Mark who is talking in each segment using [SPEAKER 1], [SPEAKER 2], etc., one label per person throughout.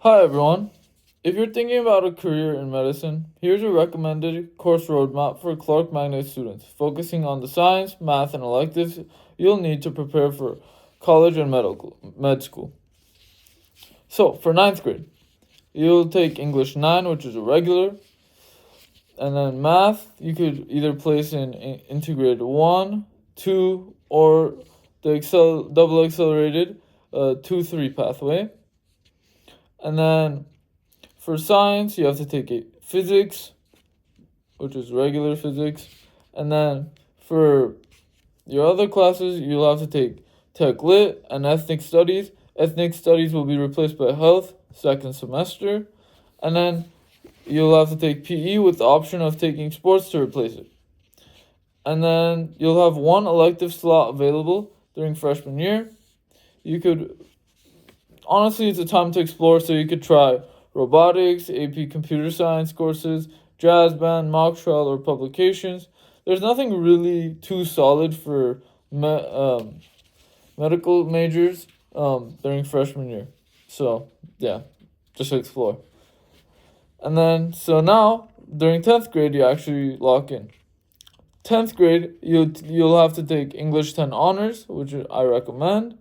[SPEAKER 1] Hi everyone. If you're thinking about a career in medicine, here's a recommended course roadmap for Clark Magnet students, focusing on the science, math, and electives you'll need to prepare for college and med school. So, for ninth grade, you'll take English 9, which is a regular, and then math, you could either place in integrated 1, 2, or the double accelerated 2-3 pathway. And then for science, you have to take physics, which is regular physics. And then for your other classes, you'll have to take Tech Lit and Ethnic Studies. Ethnic Studies will be replaced by Health, second semester. And then you'll have to take PE with the option of taking sports to replace it. And then you'll have one elective slot available during freshman year. Honestly, it's a time to explore, so you could try robotics, AP computer science courses, jazz band, mock trial, or publications. There's nothing really too solid for medical majors during freshman year. So, yeah, just explore. And then, so now, during 10th grade, you actually lock in. 10th grade, you'll have to take English 10 honors, which I recommend.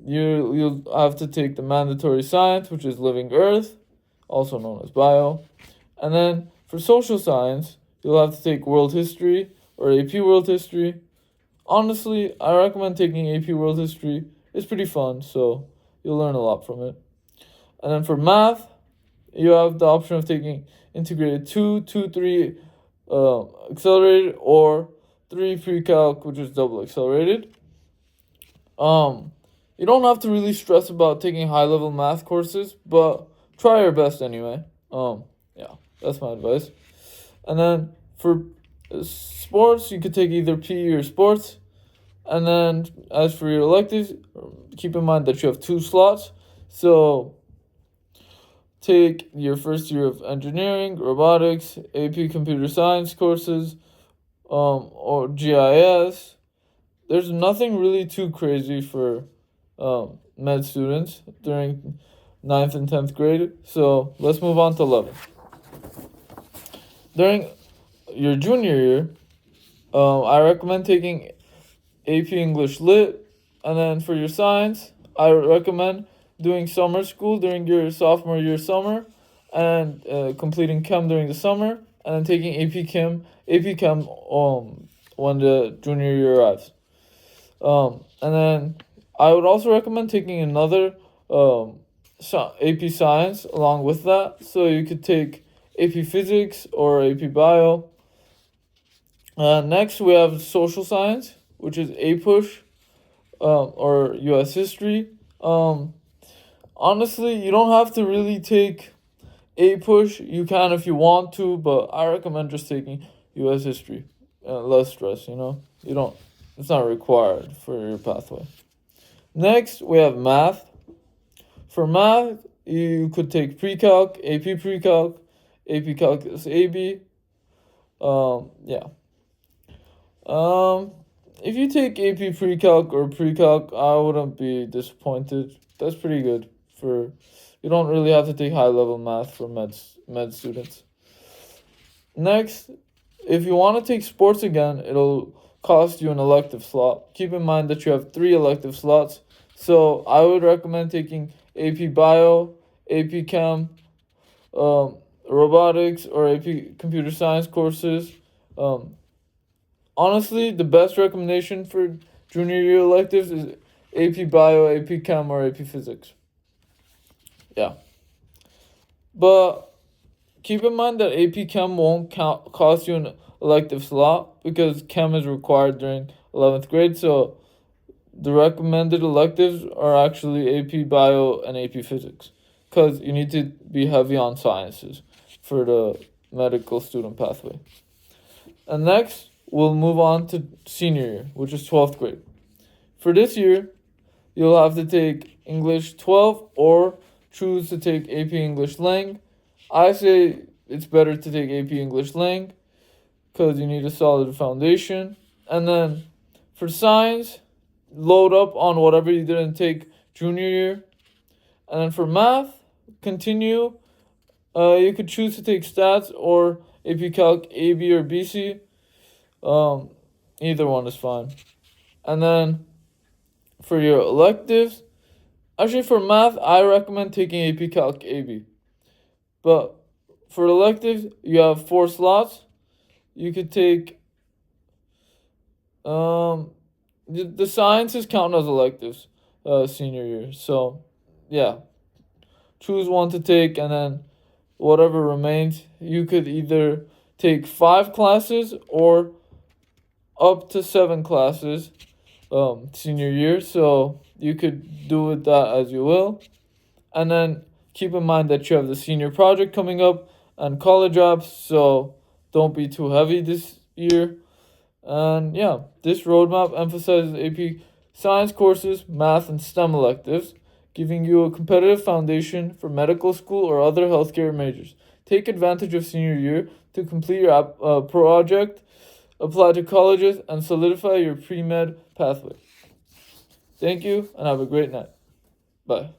[SPEAKER 1] You'll have to take the mandatory science, which is living earth, also known as bio. And then for social science, you'll have to take world history or AP world history. Honestly, I recommend taking AP world history. It's pretty fun, so you'll learn a lot from it. And then for math, you have the option of taking integrated 2, 2, 3 accelerated, or 3 pre-calc, which is double accelerated. You don't have to really stress about taking high-level math courses, but try your best anyway. Yeah, that's my advice. And then for sports, you could take either PE or sports. And then as for your electives, keep in mind that you have 2 slots. So take your first year of engineering, robotics, AP computer science courses, or GIS. There's nothing really too crazy for med students during 9th and 10th grade. So let's move on to 11th. During your junior year, I recommend taking AP English Lit. And then for your science, I recommend doing summer school during your sophomore year summer, and completing Chem during the summer, and then taking AP Chem when the junior year arrives. And then I would also recommend taking another AP Science along with that. So you could take AP Physics or AP Bio. Next, we have Social Science, which is APUSH or US History. Honestly, you don't have to really take APUSH. You can if you want to, but I recommend just taking US History. Less stress, It's not required for your pathway. Next, we have math. For math, you could take pre-calc, AP pre-calc, AP calculus AB. If you take AP pre-calc or pre-calc, I wouldn't be disappointed. That's pretty good. You don't really have to take high-level math for med students. Next, if you want to take sports again, it'll cost you an elective slot. Keep in mind that you have 3 elective slots. So I would recommend taking AP Bio, AP Chem, robotics, or AP Computer Science courses. Honestly, the best recommendation for junior year electives is AP Bio, AP Chem, or AP Physics. Yeah. But keep in mind that AP Chem won't cost you an elective slot because Chem is required during 11th grade. So the recommended electives are actually AP Bio and AP Physics, because you need to be heavy on sciences for the medical student pathway. And next, we'll move on to senior year, which is 12th grade. For this year, you'll have to take English 12 or choose to take AP English Lang. I say it's better to take AP English Lang because you need a solid foundation. And then for science, load up on whatever you didn't take junior year. And then for math, continue. You could choose to take stats or AP Calc AB or BC. Either one is fine. And then for your electives, actually for math, I recommend taking AP Calc AB. But for electives, you have 4 slots. You could take the sciences count as electives senior year. So yeah, choose one to take, and then whatever remains, you could either take 5 classes or up to 7 classes senior year. So you could do with that as you will. And then keep in mind that you have the senior project coming up and college apps, so don't be too heavy this year. And yeah, this roadmap emphasizes AP science courses, math, and STEM electives, giving you a competitive foundation for medical school or other healthcare majors. Take advantage of senior year to complete your project, apply to colleges, and solidify your pre-med pathway. Thank you, and have a great night. Bye.